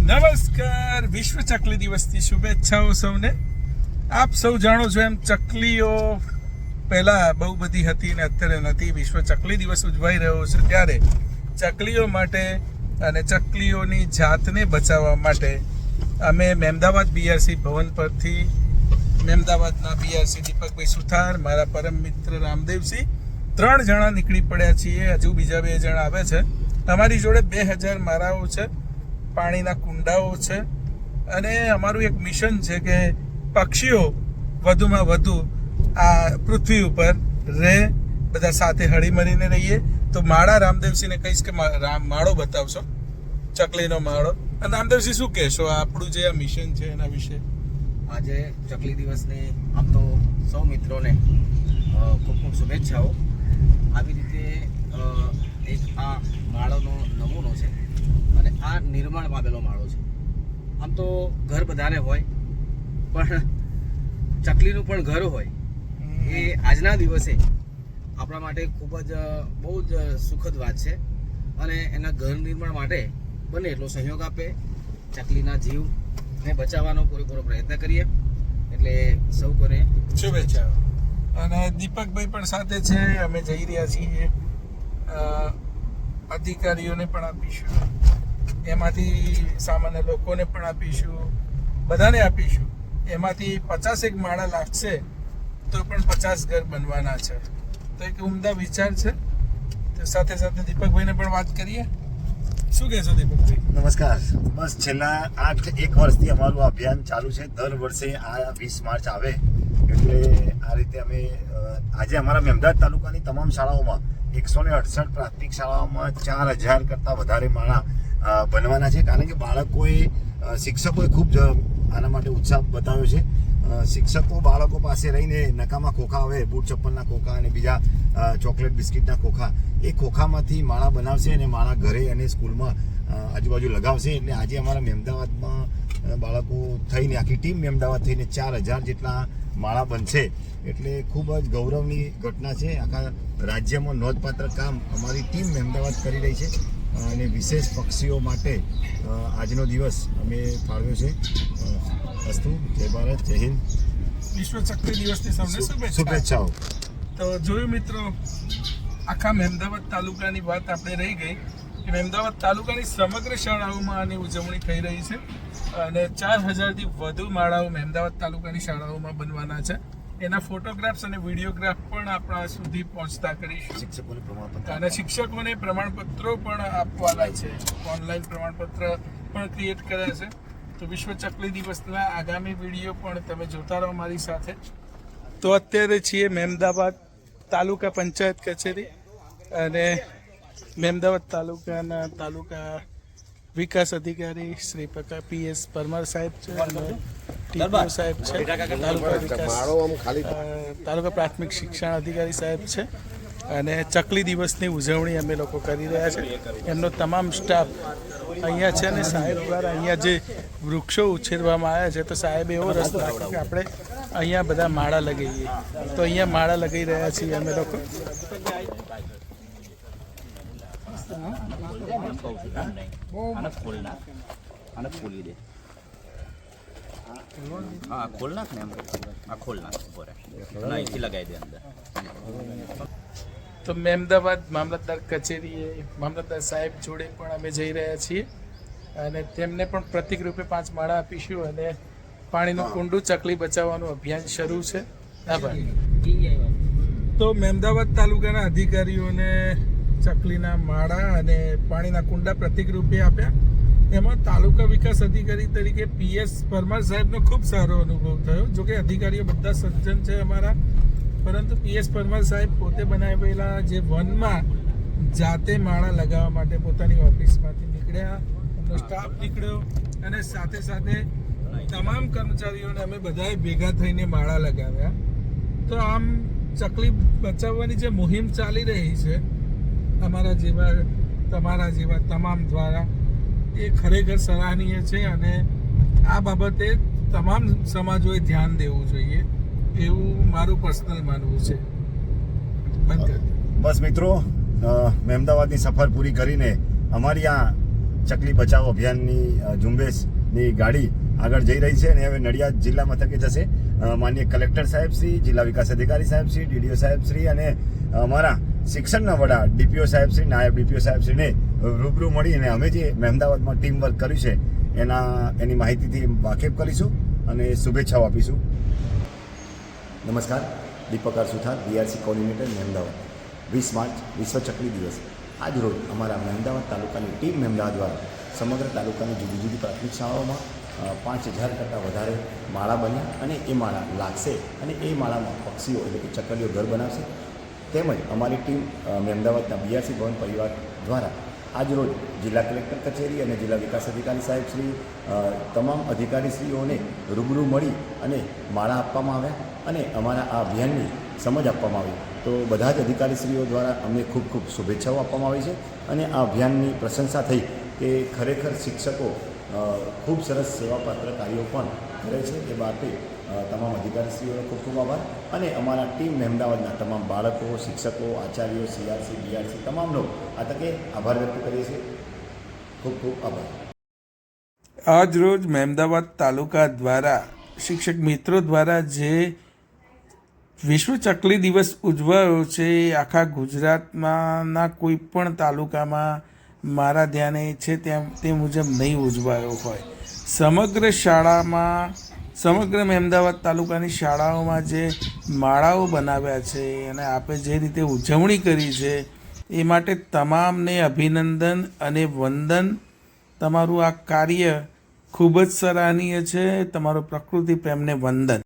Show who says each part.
Speaker 1: નમસ્કાર, વિશ્વ ચકલી દિવસની શુભેચ્છાઓ સૌને. આપ સૌ જાણો છો એમ ચકલીઓ પહેલા બહુ બધી હતી ને અત્યારે નથી. વિશ્વ ચકલી દિવસ ઉજવાઈ રહ્યો છે ત્યારે ચકલીઓ માટે અને ચકલીઓની જાતને બચાવવા માટે અમે મહેમદાવાદ બીઆરસી ભવન પરથી મહેમદાવાદના બીઆરસી દીપકભાઈ સુથાર, મારા પરમ મિત્ર રામદેવસિંહ 3 જણા નીકળી પડ્યા છીએ. હજુ બીજા 2 જણા આવે છે. અમારી જોડે 2000 મારાઓ છે, પાણીના કુંડાઓ છે અને અમારું એક મિશન છે કે પક્ષીઓ વધુમાં વધુ આ પૃથ્વી ઉપર રહે, બધા સાથે હળીમળીને રહીએ. તો માળા રામદેવસિંહને કહીશ કે માળો બતાવશો, ચકલીનો માળો. અને રામદેવસિંહ શું કહેશો આપણું જે આ મિશન છે એના વિશે?
Speaker 2: આજે ચકલી દિવસની આમ તો સૌ મિત્રોને ખૂબ ખૂબ શુભેચ્છાઓ. આવી રીતે એક આ માળોનો નમૂનો છે અને આ નિર્માણ પામેલો માળો છે. આમ તો ઘર બધાને હોય, પણ ચકલીનું પણ ઘર હોય એ આજના દિવસે આપણા માટે ખૂબ જ બહુ જ સુખદ વાત છે. અને એના ઘર નિર્માણ માટે બને એટલો સહયોગ આપે, ચકલીના જીવને બચાવવાનો પૂરેપૂરો પ્રયત્ન કરીએ. એટલે સૌ કોને
Speaker 1: શુભેચ્છાઓ. અને દીપકભાઈ પણ સાથે છે. અમે જઈ રહ્યા છીએ, અધિકારીઓને પણ આપીશું, એમાંથી સામાન્ય લોકોને પણ આપીશું, બધાને આપીશું. એમાંથી 50 માળા લાગશે તો પણ 50 ઘર બનવાના છે. તો એક ઉમદા વિચાર છે. તો સાથે સાથે દીપકભાઈને પણ વાત કરીએ. શું કહેશો દીપકભાઈ?
Speaker 3: નમસ્કાર. બસ છેલ્લા 1 વર્ષથી અમારું અભિયાન ચાલુ છે. દર વર્ષે આ 20 માર્ચ આવે એટલે આ રીતે અમે આજે અમારા મહેમદાવાદ તાલુકાની તમામ શાળાઓમાં 168 પ્રાથમિક શાળાઓમાં 4000 કરતાં વધારે માળા બનવાના છે. કારણ કે બાળકોએ શિક્ષકોએ ખૂબ આના માટે ઉત્સાહ બતાવ્યો છે. શિક્ષકો બાળકો પાસે રહીને નકામા ખોખા આવે, બૂટ ચપ્પલના ખોખા અને બીજા ચોકલેટ બિસ્કિટના ખોખા, એ ખોખામાંથી માળા બનાવશે અને માળા ઘરે અને સ્કૂલમાં આજુબાજુ લગાવશે. એટલે આજે અમારા મહેમદાવાદમાં બાળકો થઈને, આખી ટીમ મહેમદાવાદ થઈને 4000 જેટલા માળા બનશે. એટલે ખૂબ જ ગૌરવની ઘટના છે. આખા રાજ્યમાં નોંધપાત્ર કામ અમારી ટીમ મહેમદાવાદ કરી રહી છે અને વિશેષ પક્ષીઓ માટે આજનો દિવસ અમે ફાળવ્યો છે. અસ્તુ. જય ભારત, જય હિન્દ.
Speaker 1: વિશ્વ ચકલી દિવસની સૌને
Speaker 3: શુભેચ્છાઓ.
Speaker 1: તો જોયું મિત્રો, આખા મહેમદાવાદ તાલુકાની વાત આપણે રહી ગઈ કે મહેમદાવાદ તાલુકાની સમગ્ર શાળાઓમાં આની ઉજવણી થઈ રહી છે અને 4000થી વધુ માળાઓ મહેમદાવાદ તાલુકાની શાળાઓમાં બનવાના છે. એના ફોટોગ્રાફ્સ અને વિડીયોગ્રાફ પણ આપણા સુધી પહોંચતા કરીશું.
Speaker 3: શિક્ષકોને પ્રમાણપત્ર
Speaker 1: અને શિક્ષકોને પ્રમાણપત્રો પણ આપવાના છે. ઓનલાઈન પ્રમાણપત્ર પણ ક્રિએટ કર્યા છે. તો વિશ્વ ચકલી દિવસના આગામી વિડીયો પણ તમે જોતા રહો મારી સાથે. તો અત્યારે છીએ મહેમદાવાદ તાલુકા પંચાયત કચેરી અને મહેમદાવાદ તાલુકાના તાલુકા વિકાસ અધિકારી શ્રી PS પરમાર સાહેબ છે અને TPO સાહેબ છે, તાલુકા વિકાસ તાલુકા પ્રાથમિક શિક્ષણ અધિકારી સાહેબ છે. અને ચકલી દિવસની ઉજવણી અમે લોકો કરી રહ્યા છે. એમનો તમામ સ્ટાફ અહીંયા છે અને સાહેબ દ્વારા અહીંયા જે વૃક્ષો ઉછેરવામાં આવ્યા છે તો સાહેબ એવો રસ્તો રાખ્યો કે આપણે અહીંયા બધા માળા લગાવીએ. તો અહીંયા માળા લગાવી રહ્યા છીએ અમે લોકો. તો મહેમદાવાદ મામલતદાર કચેરીએ મામલતદાર સાહેબ જોડે પણ અમે જઈ રહ્યા છીએ અને તેમને પણ પ્રતિક રૂપે 5 માળા આપીશું અને પાણીનું કુંડું ચકલી બચાવવાનું અભિયાન શરૂ છે. આભાર. તો મહેમદાવાદ તાલુકાના અધિકારીઓને ચકલીના માળા અને પાણીના કુંડા પ્રતિક રૂપે આપ્યા. એમાં તાલુકા વિકાસ અધિકારી તરીકે PS પરમાર સાહેબનો ખૂબ સારો અનુભવ થયો. જોકે અધિકારીઓ બધા સજ્જન છે અમારા, પરંતુ PS પરમાર સાહેબ પોતે બનાવેલા જે વનમાં જાતે માળા લગાવવા માટે પોતાની ઓફિસમાંથી નીકળ્યા, એમનો સ્ટાફ નીકળ્યો અને સાથે સાથે તમામ કર્મચારીઓને અમે બધાએ ભેગા થઈને માળા લગાવ્યા. તો આમ ચકલી બચાવવાની જે મુહિમ ચાલી રહી છે અમારા જેવા તમારા જેવા તમામ દ્વારા, એ ખરેખર સરાહનીય છે અને આ બાબતે તમામ સમાજોએ ધ્યાન દેવું જોઈએ એવું મારું પર્સનલ માનવું છે.
Speaker 3: બસ મિત્રો, મહેમદાવાદની સફર પૂરી કરીને અમારી આ ચકલી બચાવો અભિયાનની ઝુંબેશની ગાડી આગળ જઈ રહી છે અને હવે નડિયાદ જિલ્લા મથકે જશે. માનનીય કલેક્ટર સાહેબ શ્રી, જિલ્લા વિકાસ અધિકારી સાહેબ શ્રી, ડીડીઓ સાહેબ શ્રી અને અમારા શિક્ષણના વડા ડીપીઓ સાહેબ શ્રી, નાયબ ડીપીઓ સાહેબ શ્રીને રૂબરૂ મળી અને અમે જે મહેમદાવાદમાં ટીમ વર્ક કર્યું છે એની માહિતીથી વાકેફ કરીશું અને શુભેચ્છાઓ આપીશું. નમસ્કાર, દીપક આર સુથાર, બીઆરસી કોઓર્ડિનેટર મહેમદાવાદ. 20 માર્ચ વિશ્વ ચકલી દિવસ. આજ રોજ અમારા મહેમદાવાદ તાલુકાની ટીમ મહેમદાવાદ દ્વારા સમગ્ર તાલુકાની જુદી જુદી પ્રાથમિક શાળાઓમાં 5000 કરતાં વધારે માળા બન્યા અને એ માળા લાગશે અને એ માળામાં પક્ષીઓ એટલે કે ચકલીઓ ઘર બનાવશે. તેમજ અમારી ટીમ મહેમદાવાદના બીઆરસી ભવન પરિવાર દ્વારા આજરોજ જિલ્લા કલેક્ટર કચેરી અને જિલ્લા વિકાસ અધિકારી સાહેબ શ્રી, તમામ અધિકારીશ્રીઓને રૂબરૂ મળી અને માળા આપવામાં આવ્યા અને અમારા આ અભિયાનની સમજ આપવામાં આવી. તો બધા જ અધિકારીશ્રીઓ દ્વારા અમને ખૂબ ખૂબ શુભેચ્છાઓ આપવામાં આવી છે અને આ અભિયાનની પ્રશંસા થઈ કે ખરેખર શિક્ષકો ખૂબ સરસ સેવાપાત્ર કાર્યો પણ કરે છે. એ માટે તમામ અધિકારીશ્રીઓનો ખૂબ ખૂબ આભાર અને અમારા ટીમ મહેમદાવાદના તમામ બાળકો, શિક્ષકો, આચાર્યો, સીઆરસી, બીઆરસી તમામનો આ તકે આભાર વ્યક્ત કરીએ છીએ. ખૂબ ખૂબ આભાર.
Speaker 1: આજ રોજ મહેમદાવાદ તાલુકા દ્વારા શિક્ષક મિત્રો દ્વારા જે વિશ્વ ચકલી દિવસ ઉજવાયો છે એ આખા ગુજરાતમાંના કોઈ પણ તાલુકામાં મારા ધ્યાને છે તે મુજબ નહીં ઉજવાયો હોય. સમગ્ર શાળામાં, સમગ્ર મહેમદાવાદ તાલુકાની શાળાઓમાં જે માળાઓ બનાવ્યા છે અને આપણે જે રીતે ઉજવણી કરી છે એ માટે તમામને અભિનંદન અને વંદન. તમારું આ કાર્ય ખૂબ જ સરાહનીય છે. તમારો પ્રકૃતિ પ્રેમને વંદન.